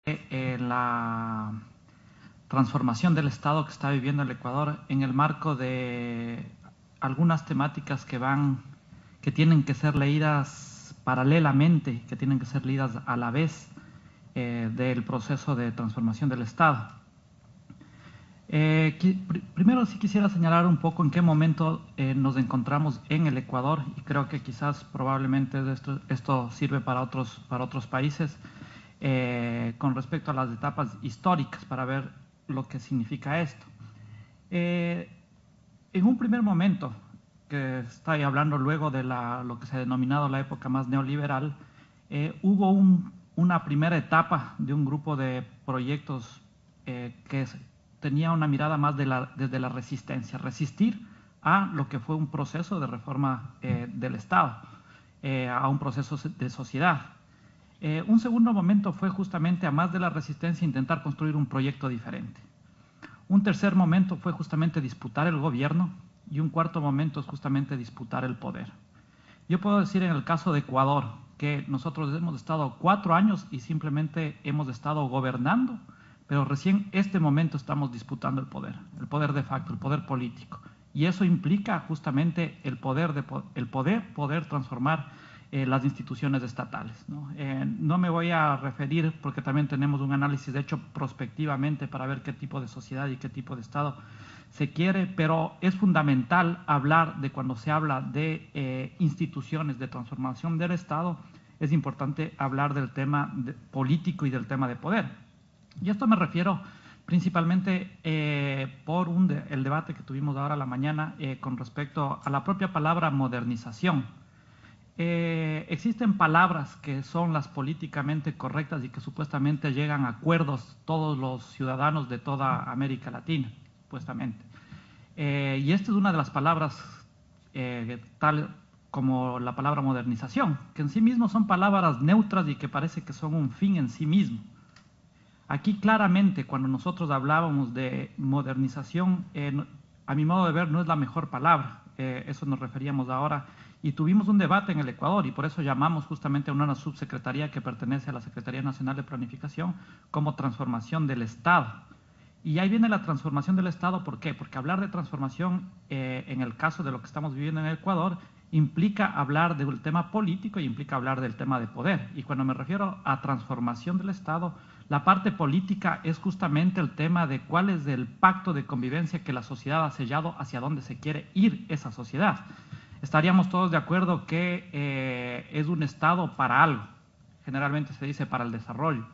la transformación del Estado que está viviendo el Ecuador en el marco de algunas temáticas que tienen que ser leídas paralelamente, que tienen que ser leídas a la vez del proceso de transformación del Estado. Primero sí quisiera señalar un poco en qué momento nos encontramos en el Ecuador, y creo que quizás probablemente esto sirve para otros países con respecto a las etapas históricas para ver lo que significa esto. En un primer momento, que estoy hablando luego de lo que se ha denominado la época más neoliberal, hubo una primera etapa de un grupo de proyectos que tenía una mirada más desde la resistencia, resistir a lo que fue un proceso de reforma del Estado, a un proceso de sociedad. Un segundo momento fue justamente, a más de la resistencia, intentar construir un proyecto diferente. Un tercer momento fue justamente disputar el gobierno, y un cuarto momento es justamente disputar el poder. Yo puedo decir en el caso de Ecuador que nosotros hemos estado 4 años y simplemente hemos estado gobernando, pero recién este momento estamos disputando el poder de facto, el poder político. Y eso implica justamente el poder transformar las instituciones estatales, ¿no? No me voy a referir, porque también tenemos un análisis de hecho prospectivamente para ver qué tipo de sociedad y qué tipo de Estado se quiere, pero es fundamental hablar de, cuando se habla de instituciones de transformación del Estado, es importante hablar del tema político y del tema de poder. Y esto me refiero principalmente por el debate que tuvimos ahora a la mañana con respecto a la propia palabra modernización. Existen palabras que son las políticamente correctas y que supuestamente llegan a acuerdos todos los ciudadanos de toda América Latina, supuestamente. Y esta es una de las palabras tal como la palabra modernización, que en sí mismo son palabras neutras y que parece que son un fin en sí mismo. Aquí claramente, cuando nosotros hablábamos de modernización, a mi modo de ver no es la mejor palabra, eso nos referíamos ahora, y tuvimos un debate en el Ecuador, y por eso llamamos justamente a una subsecretaría que pertenece a la Secretaría Nacional de Planificación como transformación del Estado. Y ahí viene la transformación del Estado, ¿por qué? Porque hablar de transformación en el caso de lo que estamos viviendo en el Ecuador implica hablar del tema político y implica hablar del tema de poder. Y cuando me refiero a transformación del Estado, la parte política es justamente el tema de cuál es el pacto de convivencia que la sociedad ha sellado, hacia dónde se quiere ir esa sociedad. Estaríamos todos de acuerdo que es un Estado para algo, generalmente se dice para el desarrollo,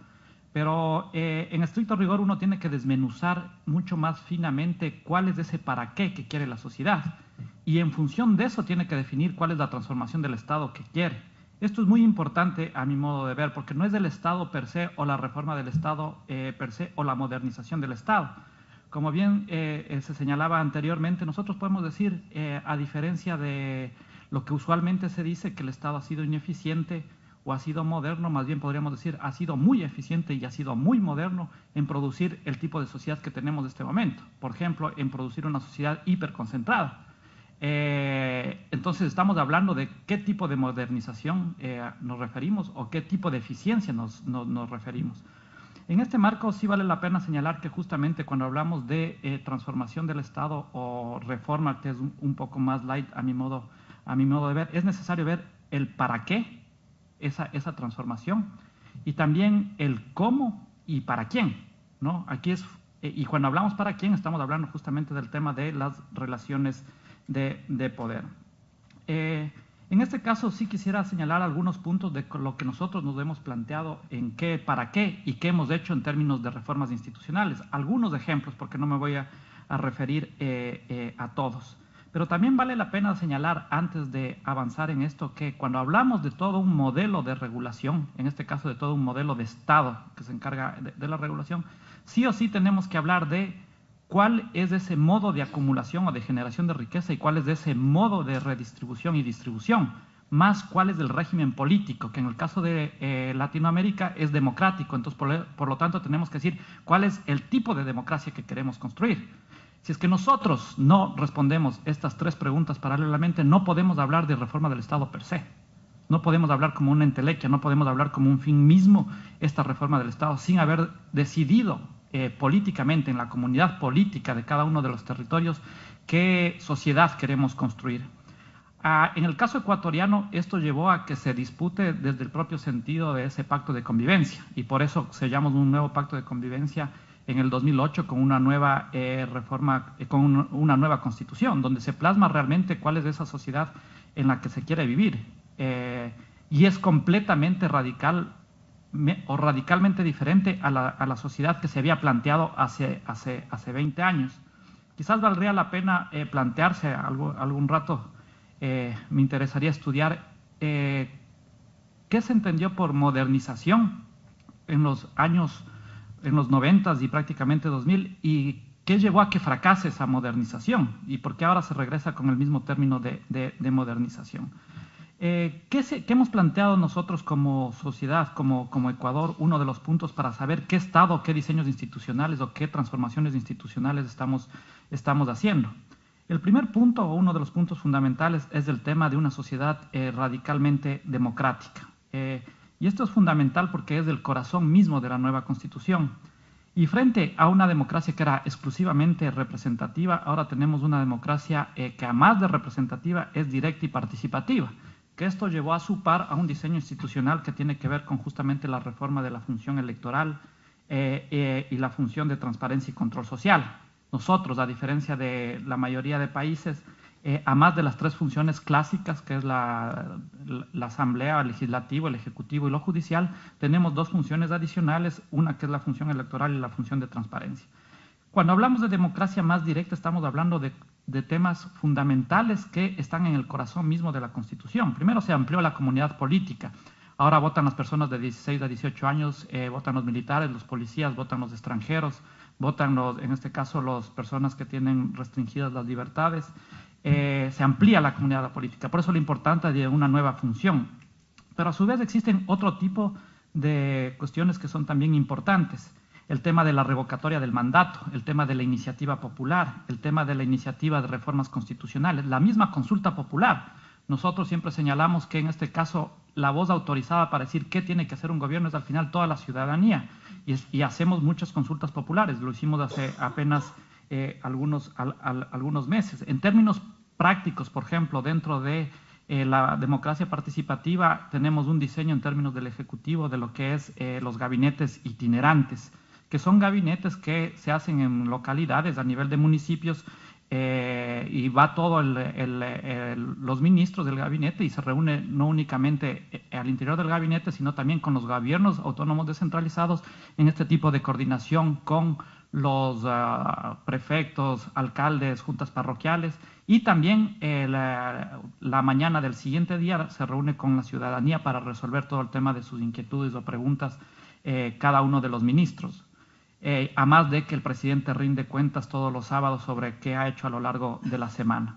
pero en estricto rigor uno tiene que desmenuzar mucho más finamente cuál es ese para qué que quiere la sociedad, y en función de eso tiene que definir cuál es la transformación del Estado que quiere. Esto es muy importante a mi modo de ver, porque no es del Estado per se o la reforma del Estado per se o la modernización del Estado. Como bien se señalaba anteriormente, nosotros podemos decir, a diferencia de lo que usualmente se dice, que el Estado ha sido ineficiente o ha sido moderno, más bien podríamos decir ha sido muy eficiente y ha sido muy moderno en producir el tipo de sociedad que tenemos en este momento. Por ejemplo, en producir una sociedad hiperconcentrada. Entonces estamos hablando de qué tipo de modernización nos referimos o qué tipo de eficiencia nos referimos. En este marco sí vale la pena señalar que justamente cuando hablamos de transformación del Estado o reforma, que es un poco más light a mi modo de ver, es necesario ver el para qué esa transformación y también el cómo y para quién, ¿no? Aquí y cuando hablamos para quién, estamos hablando justamente del tema de las relaciones de poder. En este caso sí quisiera señalar algunos puntos de lo que nosotros nos hemos planteado en qué, para qué y qué hemos hecho en términos de reformas institucionales. Algunos ejemplos, porque no me voy a referir a todos. Pero también vale la pena señalar, antes de avanzar en esto, que cuando hablamos de todo un modelo de regulación, en este caso de todo un modelo de Estado que se encarga de la regulación, sí o sí tenemos que hablar de cuál es ese modo de acumulación o de generación de riqueza y cuál es ese modo de redistribución y distribución, más cuál es el régimen político, que en el caso de Latinoamérica es democrático. Entonces, por lo tanto, tenemos que decir cuál es el tipo de democracia que queremos construir. Si es que nosotros no respondemos estas 3 preguntas paralelamente, no podemos hablar de reforma del Estado per se. No podemos hablar como una entelequia, no podemos hablar como un fin mismo esta reforma del Estado sin haber decidido políticamente, en la comunidad política de cada uno de los territorios, qué sociedad queremos construir. En el caso ecuatoriano, esto llevó a que se dispute desde el propio sentido de ese pacto de convivencia, y por eso sellamos un nuevo pacto de convivencia en el 2008 con una nueva reforma, con una nueva constitución, donde se plasma realmente cuál es esa sociedad en la que se quiere vivir. Y es completamente radicalmente diferente a la sociedad que se había planteado hace 20 años. Quizás valdría la pena plantearse algún rato. Me interesaría estudiar qué se entendió por modernización en los 90 y prácticamente 2000, y qué llevó a que fracase esa modernización y por qué ahora se regresa con el mismo término de modernización. ¿Qué hemos planteado nosotros como sociedad, como Ecuador? Uno de los puntos para saber qué estado, qué diseños institucionales o qué transformaciones institucionales estamos haciendo. El primer punto, o uno de los puntos fundamentales, es el tema de una sociedad radicalmente democrática. Y esto es fundamental porque es el corazón mismo de la nueva Constitución. Y frente a una democracia que era exclusivamente representativa, ahora tenemos una democracia que, además de representativa, es directa y participativa, que esto llevó a su par a un diseño institucional que tiene que ver con justamente la reforma de la función electoral y la función de transparencia y control social. Nosotros, a diferencia de la mayoría de países, además de las tres funciones clásicas, que es la Asamblea, el Legislativo, el Ejecutivo y lo Judicial, tenemos dos funciones adicionales, una que es la función electoral y la función de transparencia. Cuando hablamos de democracia más directa, estamos hablando de temas fundamentales que están en el corazón mismo de la Constitución. Primero, se amplió la comunidad política. Ahora votan las personas de 16 a 18 años, votan los militares, los policías, votan los extranjeros, votan, en este caso, las personas que tienen restringidas las libertades. Se amplía la comunidad política, por eso lo importante de una nueva función. Pero a su vez existen otro tipo de cuestiones que son también importantes. El tema de la revocatoria del mandato, el tema de la iniciativa popular, el tema de la iniciativa de reformas constitucionales, la misma consulta popular. Nosotros siempre señalamos que en este caso la voz autorizada para decir qué tiene que hacer un gobierno es al final toda la ciudadanía, y hacemos muchas consultas populares, lo hicimos hace apenas algunos meses. En términos prácticos, por ejemplo, dentro de la democracia participativa tenemos un diseño en términos del Ejecutivo de lo que es los gabinetes itinerantes, que son gabinetes que se hacen en localidades a nivel de municipios, y va todos los ministros del gabinete y se reúne no únicamente al interior del gabinete, sino también con los gobiernos autónomos descentralizados en este tipo de coordinación con los prefectos, alcaldes, juntas parroquiales, y también la mañana del siguiente día se reúne con la ciudadanía para resolver todo el tema de sus inquietudes o preguntas cada uno de los ministros. Además de que el presidente rinde cuentas todos los sábados sobre qué ha hecho a lo largo de la semana.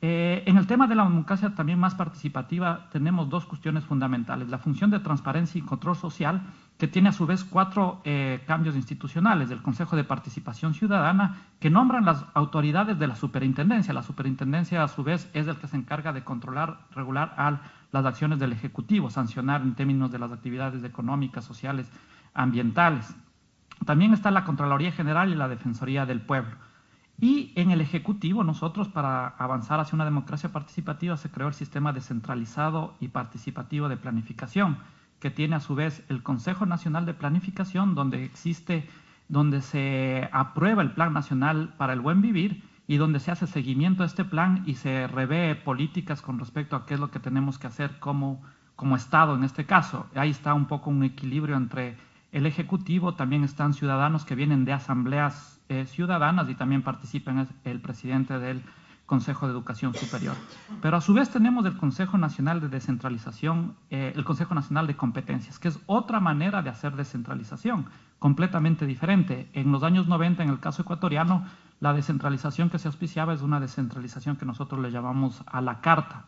En el tema de la democracia también más participativa tenemos dos cuestiones fundamentales. La función de transparencia y control social, que tiene a su vez 4 cambios institucionales del Consejo de Participación Ciudadana, que nombran las autoridades de la superintendencia. La superintendencia a su vez es el que se encarga de controlar, regular las acciones del Ejecutivo, sancionar en términos de las actividades económicas, sociales, ambientales. También está la Contraloría General y la Defensoría del Pueblo. Y en el Ejecutivo, nosotros, para avanzar hacia una democracia participativa, se creó el sistema descentralizado y participativo de planificación, que tiene a su vez el Consejo Nacional de Planificación, donde se aprueba el Plan Nacional para el Buen Vivir y donde se hace seguimiento a este plan y se revé políticas con respecto a qué es lo que tenemos que hacer como Estado en este caso. Ahí está un poco un equilibrio entre el Ejecutivo, también están ciudadanos que vienen de asambleas ciudadanas y también participan el presidente del Consejo de Educación Superior. Pero a su vez tenemos el Consejo Nacional de Descentralización, el Consejo Nacional de Competencias, que es otra manera de hacer descentralización, completamente diferente. En los años 90, en el caso ecuatoriano, la descentralización que se auspiciaba es una descentralización que nosotros le llamamos a la carta.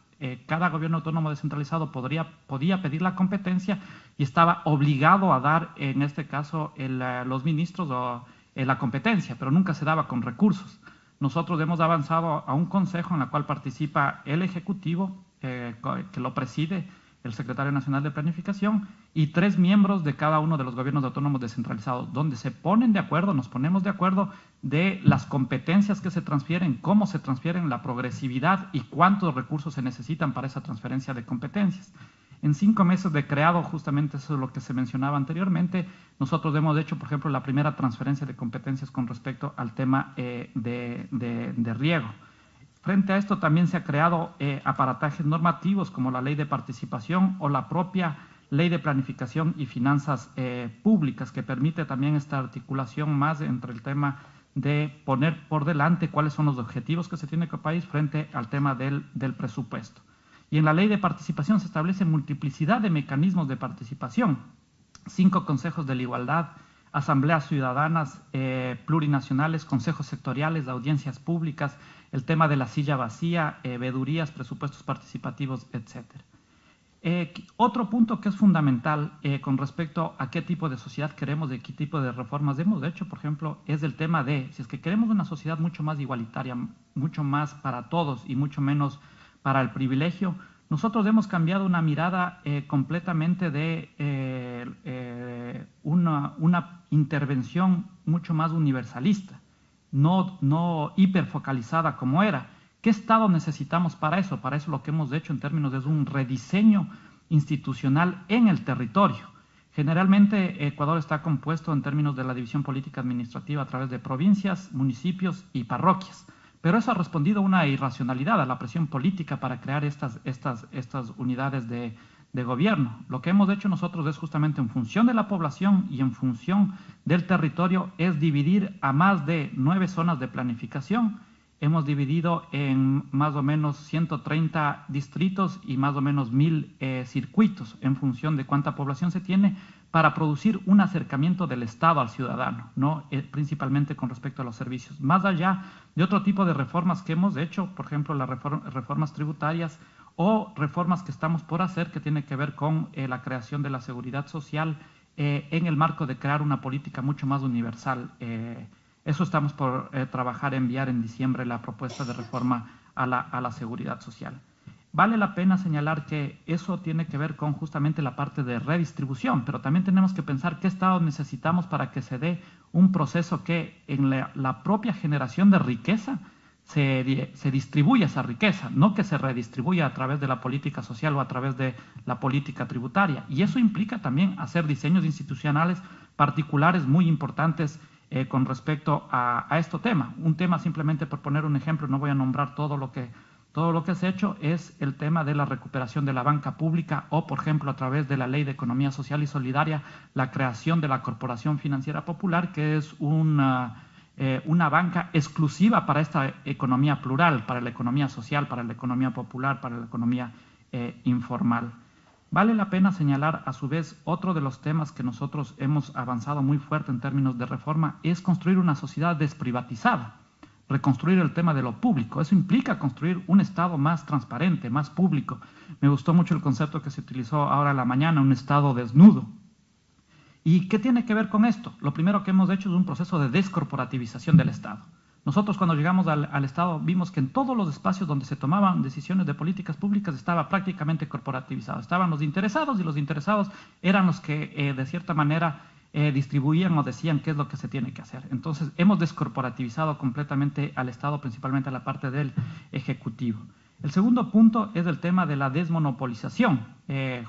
Cada gobierno autónomo descentralizado podía pedir la competencia y estaba obligado a dar, en este caso, los ministros o la competencia, pero nunca se daba con recursos. Nosotros hemos avanzado a un consejo en el cual participa el Ejecutivo, que lo preside el secretario nacional de planificación, y 3 miembros de cada uno de los gobiernos autónomos descentralizados, donde se ponen de acuerdo, nos ponemos de acuerdo de las competencias que se transfieren, cómo se transfieren, la progresividad y cuántos recursos se necesitan para esa transferencia de competencias. En 5 meses de creado, justamente eso es lo que se mencionaba anteriormente, nosotros hemos hecho, por ejemplo, la primera transferencia de competencias con respecto al tema de riego. Frente a esto también se ha creado aparatajes normativos como la ley de participación o la propia ley de planificación y finanzas públicas, que permite también esta articulación más entre el tema de poner por delante cuáles son los objetivos que se tiene como país frente al tema del presupuesto. Y en la ley de participación se establece multiplicidad de mecanismos de participación, 5 consejos de la igualdad, asambleas ciudadanas plurinacionales, consejos sectoriales, audiencias públicas, el tema de la silla vacía, veedurías, presupuestos participativos, etc. Otro punto que es fundamental con respecto a qué tipo de sociedad queremos, de qué tipo de reformas hemos hecho, por ejemplo, es el tema de, si es que queremos una sociedad mucho más igualitaria, mucho más para todos y mucho menos para el privilegio, nosotros hemos cambiado una mirada completamente de una intervención mucho más universalista, no hiperfocalizada como era. ¿Qué Estado necesitamos para eso? Para eso lo que hemos hecho en términos de un rediseño institucional en el territorio. Generalmente Ecuador está compuesto en términos de la división política administrativa a través de provincias, municipios y parroquias. Pero eso ha respondido a una irracionalidad, a la presión política para crear estas unidades de gobierno. Lo que hemos hecho nosotros es justamente en función de la población y en función del territorio, es dividir a más de 9 zonas de planificación. Hemos dividido en más o menos 130 distritos y más o menos 1000 circuitos en función de cuánta población se tiene, para producir un acercamiento del Estado al ciudadano, ¿no? Principalmente con respecto a los servicios. Más allá de otro tipo de reformas que hemos hecho, por ejemplo, las reformas tributarias o reformas que estamos por hacer que tiene que ver con la creación de la seguridad social en el marco de crear una política mucho más universal. Eso estamos por trabajar, enviar en diciembre la propuesta de reforma a la seguridad social. Vale la pena señalar que eso tiene que ver con justamente la parte de redistribución, pero también tenemos que pensar qué Estado necesitamos para que se dé un proceso que en la propia generación de riqueza se distribuya esa riqueza, no que se redistribuya a través de la política social o a través de la política tributaria. Y eso implica también hacer diseños institucionales particulares muy importantes con respecto a este tema. Un tema, simplemente por poner un ejemplo, no voy a nombrar todo lo que se ha hecho, es el tema de la recuperación de la banca pública o, por ejemplo, a través de la Ley de Economía Social y Solidaria, la creación de la Corporación Financiera Popular, que es una banca exclusiva para esta economía plural, para la economía social, para la economía popular, para la economía informal. Vale la pena señalar, a su vez, otro de los temas que nosotros hemos avanzado muy fuerte en términos de reforma es construir una sociedad desprivatizada. Reconstruir el tema de lo público. Eso implica construir un Estado más transparente, más público. Me gustó mucho el concepto que se utilizó ahora a la mañana, un Estado desnudo. ¿Y qué tiene que ver con esto? Lo primero que hemos hecho es un proceso de descorporativización del Estado. Nosotros cuando llegamos al Estado vimos que en todos los espacios donde se tomaban decisiones de políticas públicas estaba prácticamente corporativizado. Estaban los interesados y los interesados eran los que de cierta manera distribuían o decían qué es lo que se tiene que hacer. Entonces, hemos descorporativizado completamente al Estado, principalmente a la parte del Ejecutivo. El segundo punto es el tema de la desmonopolización,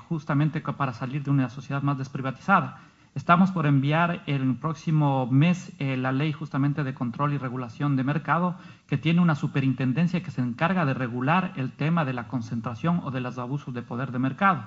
justamente para salir de una sociedad más desprivatizada. Estamos por enviar el próximo mes la ley justamente de control y regulación de mercado, que tiene una superintendencia que se encarga de regular el tema de la concentración o de los abusos de poder de mercado.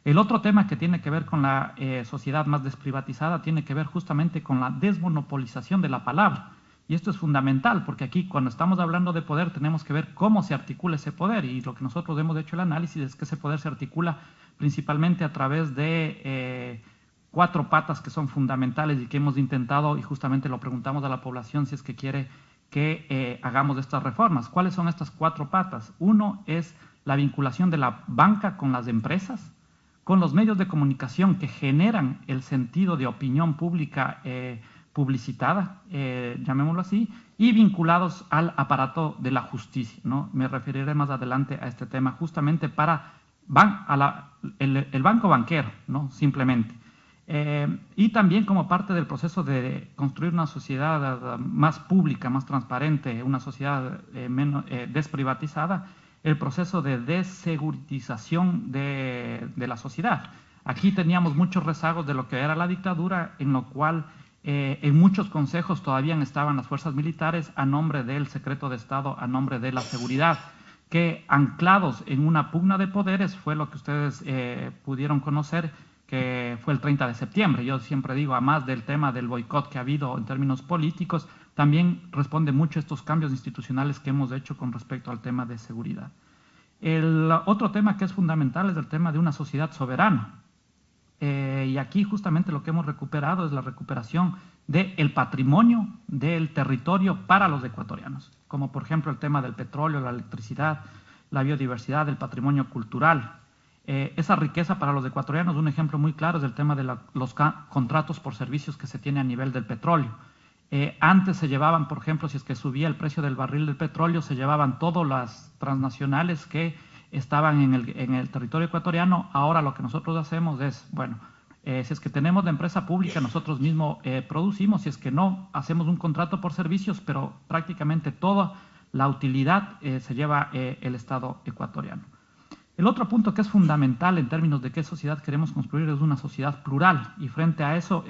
El otro tema que tiene que ver con la sociedad más desprivatizada tiene que ver justamente con la desmonopolización de la palabra. Y esto es fundamental, porque aquí cuando estamos hablando de poder tenemos que ver cómo se articula ese poder. Y lo que nosotros hemos hecho el análisis es que ese poder se articula principalmente a través de 4 patas que son fundamentales y que hemos intentado, y justamente lo preguntamos a la población si es que quiere que hagamos estas reformas. ¿Cuáles son estas 4 patas? Uno es la vinculación de la banca con las empresas, con los medios de comunicación que generan el sentido de opinión pública publicitada, llamémoslo así, y vinculados al aparato de la justicia, ¿no? Me referiré más adelante a este tema, justamente para el banco banquero, ¿no? Simplemente. Y también como parte del proceso de construir una sociedad más pública, más transparente, una sociedad menos desprivatizada, el proceso de deseguritización de la sociedad. Aquí teníamos muchos rezagos de lo que era la dictadura, en lo cual en muchos consejos todavía estaban las fuerzas militares a nombre del secreto de Estado, a nombre de la seguridad, que anclados en una pugna de poderes fue lo que ustedes pudieron conocer, que fue el 30 de septiembre. Yo siempre digo, a más del tema del boicot que ha habido en términos políticos, también responde mucho a estos cambios institucionales que hemos hecho con respecto al tema de seguridad. El otro tema que es fundamental es el tema de una sociedad soberana. Y aquí justamente lo que hemos recuperado es la recuperación del patrimonio del territorio para los ecuatorianos, como por ejemplo el tema del petróleo, la electricidad, la biodiversidad, el patrimonio cultural. Esa riqueza para los ecuatorianos, un ejemplo muy claro es el tema de los contratos por servicios que se tiene a nivel del petróleo. Antes se llevaban, por ejemplo, si es que subía el precio del barril del petróleo, se llevaban todas las transnacionales que estaban en el territorio ecuatoriano. Ahora lo que nosotros hacemos es, bueno, si es que tenemos la empresa pública, nosotros mismos producimos, si es que no, hacemos un contrato por servicios, pero prácticamente toda la utilidad se lleva el Estado ecuatoriano. El otro punto que es fundamental en términos de qué sociedad queremos construir es una sociedad plural, y frente a eso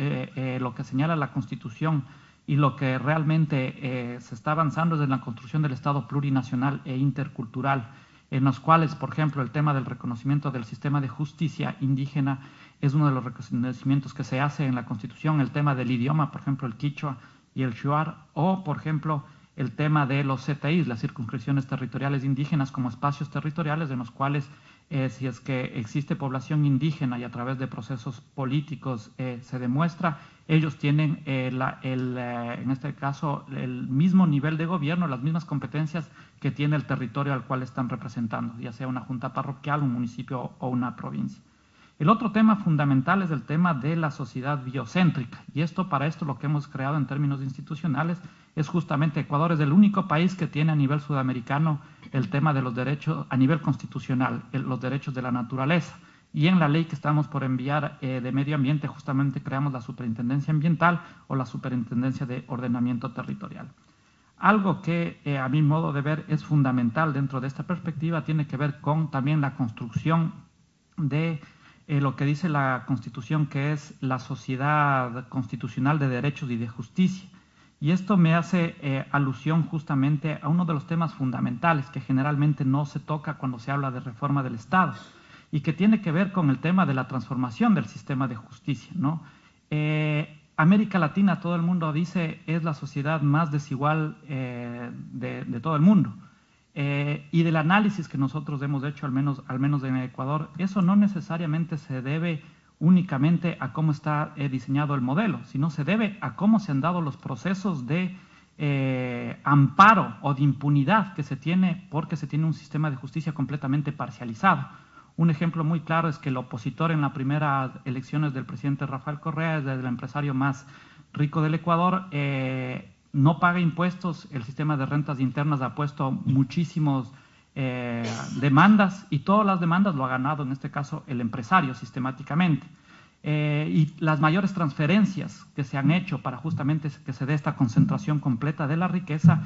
lo que señala la Constitución y lo que realmente se está avanzando es en la construcción del Estado plurinacional e intercultural, en los cuales, por ejemplo, el tema del reconocimiento del sistema de justicia indígena es uno de los reconocimientos que se hace en la Constitución, el tema del idioma, por ejemplo, el quichua y el shuar, o, por ejemplo, el tema de los CTIs, las circunscripciones territoriales indígenas, como espacios territoriales en los cuales, si es que existe población indígena y a través de procesos políticos se demuestra, ellos tienen, en este caso, el mismo nivel de gobierno, las mismas competencias que tiene el territorio al cual están representando, ya sea una junta parroquial, un municipio o una provincia. El otro tema fundamental es el tema de la sociedad biocéntrica, y para esto lo que hemos creado en términos institucionales es justamente Ecuador es el único país que tiene a nivel sudamericano el tema de los derechos, a nivel constitucional, los derechos de la naturaleza. Y en la ley que estamos por enviar de medio ambiente justamente creamos la superintendencia ambiental o la superintendencia de ordenamiento territorial. Algo que a mi modo de ver es fundamental dentro de esta perspectiva tiene que ver con también la construcción de lo que dice la Constitución, que es la sociedad constitucional de derechos y de justicia. Y esto me hace alusión justamente a uno de los temas fundamentales que generalmente no se toca cuando se habla de reforma del Estado y que tiene que ver con el tema de la transformación del sistema de justicia, ¿no? América Latina, todo el mundo dice, es la sociedad más desigual de todo el mundo. Y del análisis que nosotros hemos hecho, al menos en Ecuador, eso no necesariamente se debe únicamente a cómo está diseñado el modelo, sino se debe a cómo se han dado los procesos de amparo o de impunidad que se tiene porque se tiene un sistema de justicia completamente parcializado. Un ejemplo muy claro es que el opositor en las primeras elecciones del presidente Rafael Correa es el empresario más rico del Ecuador, no paga impuestos, el sistema de rentas internas ha puesto muchísimos demandas y todas las demandas lo ha ganado en este caso el empresario sistemáticamente. Y las mayores transferencias que se han hecho para justamente que se dé esta concentración completa de la riqueza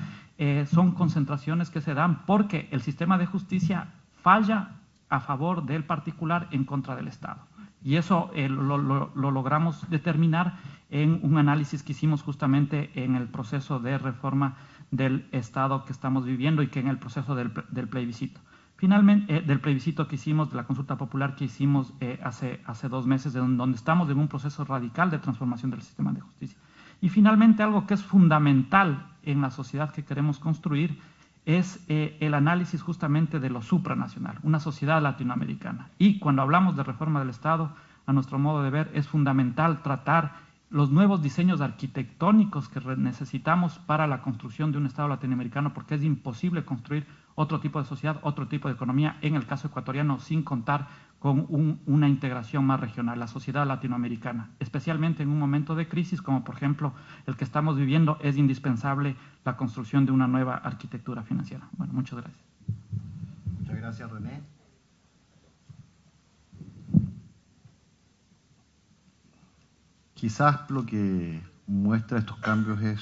son concentraciones que se dan porque el sistema de justicia falla a favor del particular en contra del Estado. Y eso lo logramos determinar en un análisis que hicimos justamente en el proceso de reforma del Estado que estamos viviendo y que en el proceso del plebiscito. Finalmente, del plebiscito que hicimos, de la consulta popular que hicimos hace 2 meses, donde estamos en un proceso radical de transformación del sistema de justicia. Y finalmente, algo que es fundamental en la sociedad que queremos construir es el análisis justamente de lo supranacional, una sociedad latinoamericana. Y cuando hablamos de reforma del Estado, a nuestro modo de ver, es fundamental tratar los nuevos diseños arquitectónicos que necesitamos para la construcción de un Estado latinoamericano, porque es imposible construir otro tipo de sociedad, otro tipo de economía, en el caso ecuatoriano, sin contar con una integración más regional, la sociedad latinoamericana. Especialmente en un momento de crisis, como por ejemplo el que estamos viviendo, es indispensable la construcción de una nueva arquitectura financiera. Bueno, muchas gracias. Muchas gracias, René. Quizás lo que muestra estos cambios es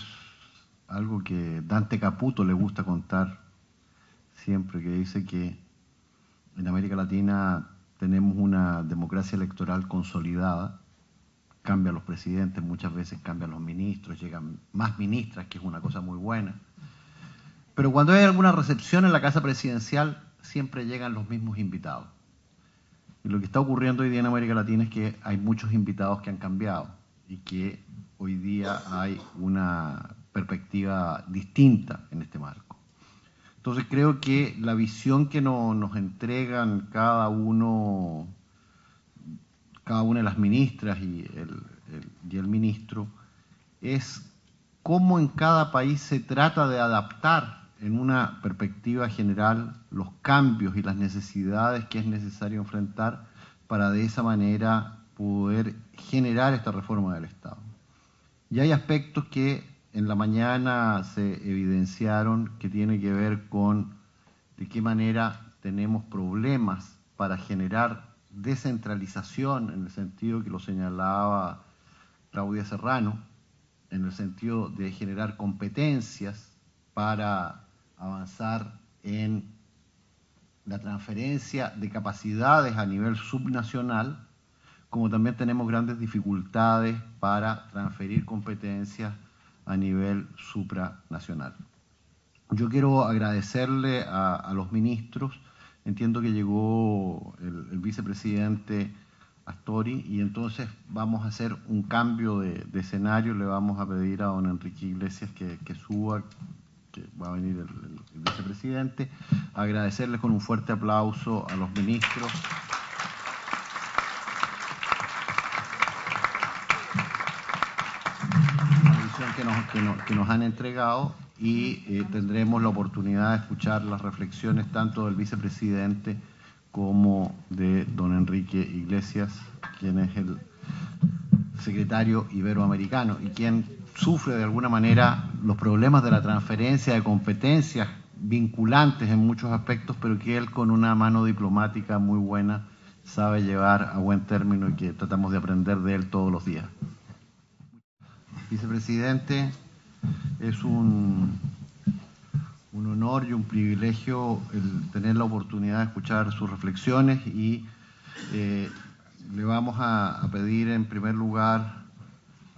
algo que Dante Caputo le gusta contar siempre, que dice que en América Latina tenemos una democracia electoral consolidada, cambian los presidentes, muchas veces cambian los ministros, llegan más ministras, que es una cosa muy buena. Pero cuando hay alguna recepción en la casa presidencial, siempre llegan los mismos invitados. Y lo que está ocurriendo hoy día en América Latina es que hay muchos invitados que han cambiado y que hoy día hay una perspectiva distinta en este marco. Entonces creo que la visión que nos entregan cada una de las ministras y el ministro es cómo en cada país se trata de adaptar en una perspectiva general los cambios y las necesidades que es necesario enfrentar para de esa manera poder generar esta reforma del Estado. Y hay aspectos que en la mañana se evidenciaron que tiene que ver con de qué manera tenemos problemas para generar descentralización, en el sentido que lo señalaba Claudia Serrano, en el sentido de generar competencias para avanzar en la transferencia de capacidades a nivel subnacional, como también tenemos grandes dificultades para transferir competencias a nivel supranacional. Yo quiero agradecerle a los ministros. Entiendo que llegó el vicepresidente Astori y entonces vamos a hacer un cambio de escenario. Le vamos a pedir a don Enrique Iglesias que suba, que va a venir el vicepresidente. Agradecerles con un fuerte aplauso a los ministros. Que nos han entregado y tendremos la oportunidad de escuchar las reflexiones tanto del vicepresidente como de don Enrique Iglesias, quien es el secretario iberoamericano y quien sufre de alguna manera los problemas de la transferencia de competencias vinculantes en muchos aspectos, pero que él con una mano diplomática muy buena sabe llevar a buen término y que tratamos de aprender de él todos los días. Vicepresidente, es un honor y un privilegio el tener la oportunidad de escuchar sus reflexiones y le vamos a pedir en primer lugar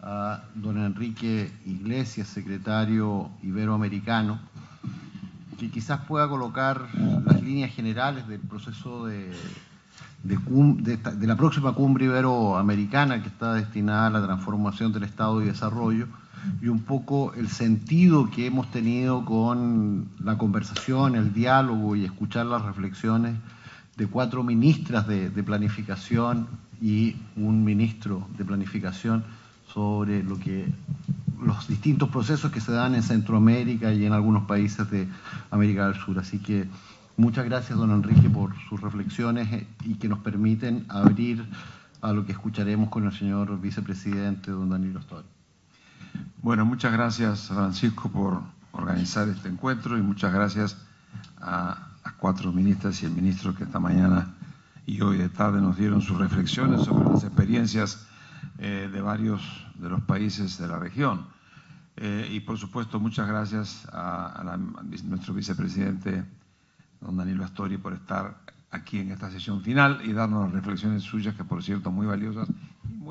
a don Enrique Iglesias, secretario iberoamericano, que quizás pueda colocar las líneas generales del proceso de la próxima cumbre iberoamericana que está destinada a la transformación del Estado y desarrollo y un poco el sentido que hemos tenido con la conversación, el diálogo y escuchar las reflexiones de 4 ministras de planificación y un ministro de planificación sobre los distintos procesos que se dan en Centroamérica y en algunos países de América del Sur. Así que muchas gracias, don Enrique, por sus reflexiones y que nos permiten abrir a lo que escucharemos con el señor vicepresidente, don Danilo Astori. Bueno, muchas gracias, Francisco, por organizar este encuentro y muchas gracias a las 4 ministras y el ministro que esta mañana y hoy de tarde nos dieron sus reflexiones sobre las experiencias de varios de los países de la región. Y por supuesto, muchas gracias a nuestro vicepresidente, don Danilo Astori, por estar aquí en esta sesión final y darnos las reflexiones suyas, que por cierto muy valiosas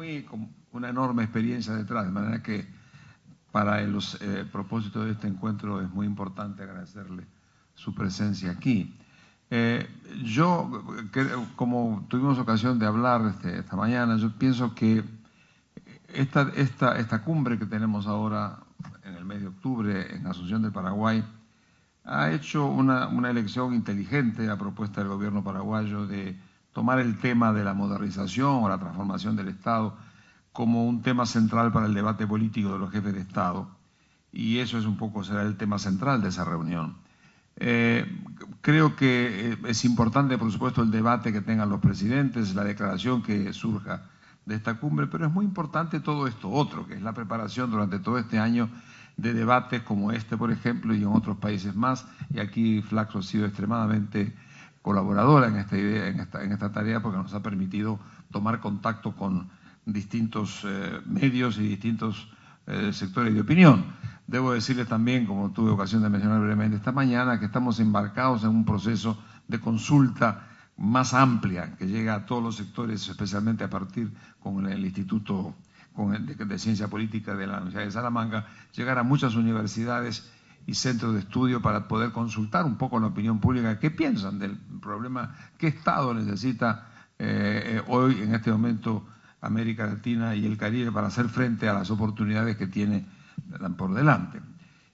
y con una enorme experiencia detrás, de manera que para el propósito de este encuentro es muy importante agradecerle su presencia aquí. Yo, como tuvimos ocasión de hablar esta mañana, yo pienso que esta cumbre que tenemos ahora en el mes de octubre en Asunción del Paraguay ha hecho una elección inteligente a propuesta del gobierno paraguayo de tomar el tema de la modernización o la transformación del Estado como un tema central para el debate político de los jefes de Estado, y eso es un poco, será el tema central de esa reunión. Creo que es importante, por supuesto, el debate que tengan los presidentes, la declaración que surja de esta cumbre, pero es muy importante todo esto otro, que es la preparación durante todo este año de debates como este, por ejemplo, y en otros países más, y aquí Flaxo ha sido extremadamente colaboradora en esta idea, en esta tarea, porque nos ha permitido tomar contacto con distintos medios y distintos sectores de opinión. Debo decirles también, como tuve ocasión de mencionar brevemente esta mañana, que estamos embarcados en un proceso de consulta más amplia que llega a todos los sectores, especialmente a partir con el Instituto de Ciencia Política de la Universidad de Salamanca, llegar a muchas universidades y centros de estudio para poder consultar un poco la opinión pública qué piensan del problema, qué Estado necesita hoy, en este momento, América Latina y el Caribe para hacer frente a las oportunidades que tiene por delante.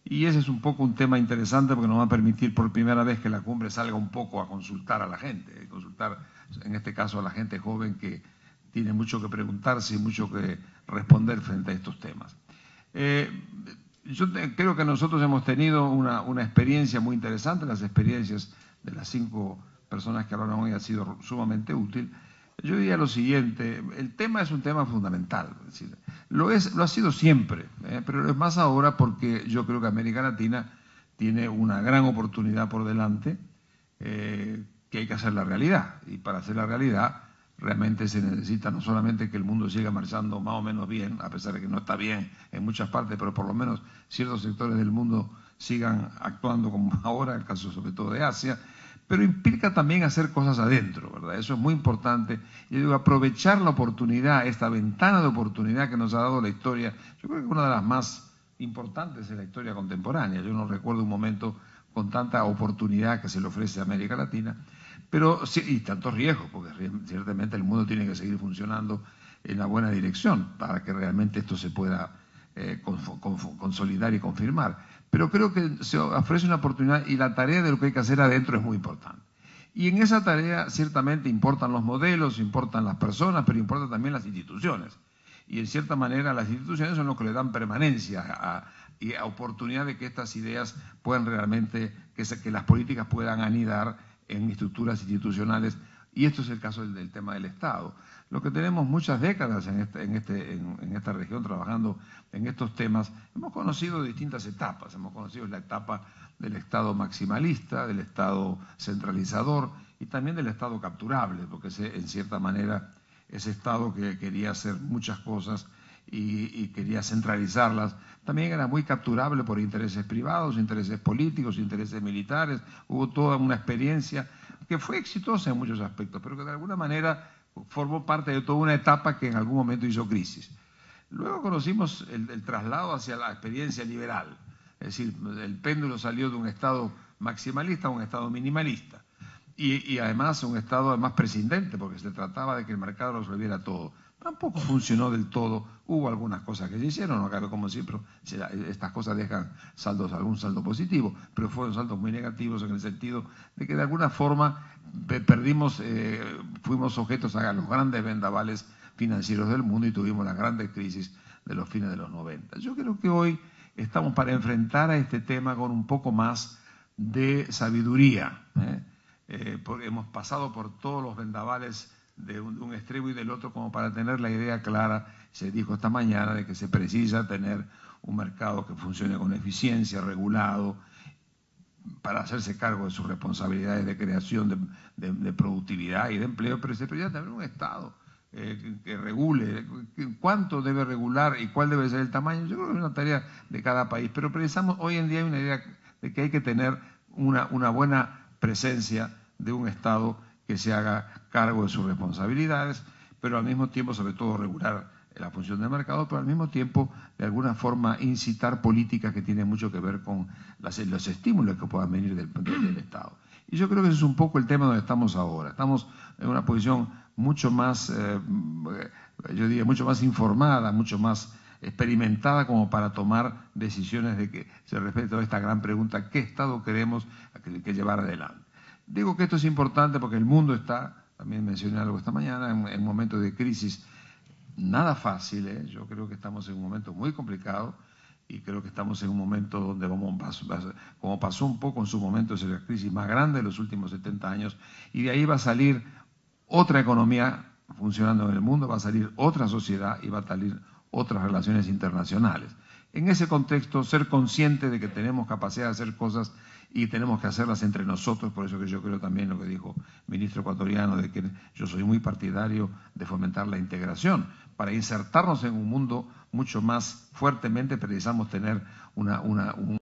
Y ese es un poco un tema interesante porque nos va a permitir por primera vez que la cumbre salga un poco a consultar a la gente, consultar en este caso a la gente joven que tiene mucho que preguntarse y mucho que responder frente a estos temas. Yo creo que nosotros hemos tenido una experiencia muy interesante, las experiencias de las 5 personas que hablaron hoy han sido sumamente útil. Yo diría lo siguiente, el tema es un tema fundamental, es decir, lo ha sido siempre, pero lo es más ahora porque yo creo que América Latina tiene una gran oportunidad por delante que hay que hacer la realidad, y para hacer la realidad realmente se necesita no solamente que el mundo siga marchando más o menos bien, a pesar de que no está bien en muchas partes, pero por lo menos ciertos sectores del mundo sigan actuando como ahora, el caso sobre todo de Asia, pero implica también hacer cosas adentro, ¿verdad? Eso es muy importante. Yo digo, aprovechar la oportunidad, esta ventana de oportunidad que nos ha dado la historia, yo creo que es una de las más importantes en la historia contemporánea. Yo no recuerdo un momento con tanta oportunidad que se le ofrece a América Latina, pero sí, y tantos riesgos, porque ciertamente el mundo tiene que seguir funcionando en la buena dirección para que realmente esto se pueda consolidar y confirmar. Pero creo que se ofrece una oportunidad y la tarea de lo que hay que hacer adentro es muy importante. Y en esa tarea ciertamente importan los modelos, importan las personas, pero importan también las instituciones. Y en cierta manera las instituciones son los que le dan permanencia y oportunidad de que estas ideas puedan realmente, que las políticas puedan anidar en estructuras institucionales. Y esto es el caso del tema del Estado. Lo que tenemos muchas décadas en esta región trabajando en estos temas, hemos conocido distintas etapas. Hemos conocido la etapa del Estado maximalista, del Estado centralizador y también del Estado capturable, porque en cierta manera ese Estado que quería hacer muchas cosas y quería centralizarlas, también era muy capturable por intereses privados, intereses políticos, intereses militares. Hubo toda una experiencia que fue exitosa en muchos aspectos, pero que de alguna manera formó parte de toda una etapa que en algún momento hizo crisis. Luego conocimos el traslado hacia la experiencia liberal, es decir, el péndulo salió de un Estado maximalista a un Estado minimalista, y además un Estado además prescindente, porque se trataba de que el mercado lo resolviera todo. Tampoco funcionó del todo, hubo algunas cosas que se hicieron, no cabe como siempre, estas cosas dejan algún saldo positivo, pero fueron saldos muy negativos en el sentido de que de alguna forma fuimos objetos a los grandes vendavales financieros del mundo y tuvimos las grandes crisis de los fines de los 90. Yo creo que hoy estamos para enfrentar a este tema con un poco más de sabiduría, porque hemos pasado por todos los vendavales de un extremo y del otro como para tener la idea clara. Se dijo esta mañana de que se precisa tener un mercado que funcione con eficiencia, regulado, para hacerse cargo de sus responsabilidades de creación de productividad y de empleo, pero se precisa tener un Estado que regule cuánto debe regular y cuál debe ser el tamaño. Yo creo que es una tarea de cada país, pero precisamos hoy en día hay una idea de que hay que tener una buena presencia de un Estado que se haga cargo de sus responsabilidades, pero al mismo tiempo, sobre todo, regular la función del mercado, pero al mismo tiempo, de alguna forma, incitar políticas que tienen mucho que ver con los estímulos que puedan venir del Estado. Y yo creo que ese es un poco el tema donde estamos ahora. Estamos en una posición mucho más, yo diría, mucho más informada, mucho más experimentada como para tomar decisiones de que se respecto a esta gran pregunta, ¿qué Estado queremos que llevar adelante? Digo que esto es importante porque el mundo está, también mencioné algo esta mañana, en momentos de crisis nada fácil. Yo creo que estamos en un momento muy complicado y creo que estamos en un momento donde como pasó un poco en su momento, es la crisis más grande de los últimos 70 años, y de ahí va a salir otra economía funcionando en el mundo, va a salir otra sociedad y va a salir otras relaciones internacionales. en ese contexto, ser consciente de que tenemos capacidad de hacer cosas y tenemos que hacerlas entre nosotros. Por eso que yo creo también lo que dijo el ministro ecuatoriano, de que yo soy muy partidario de fomentar la integración. Para insertarnos en un mundo mucho más fuertemente precisamos tener un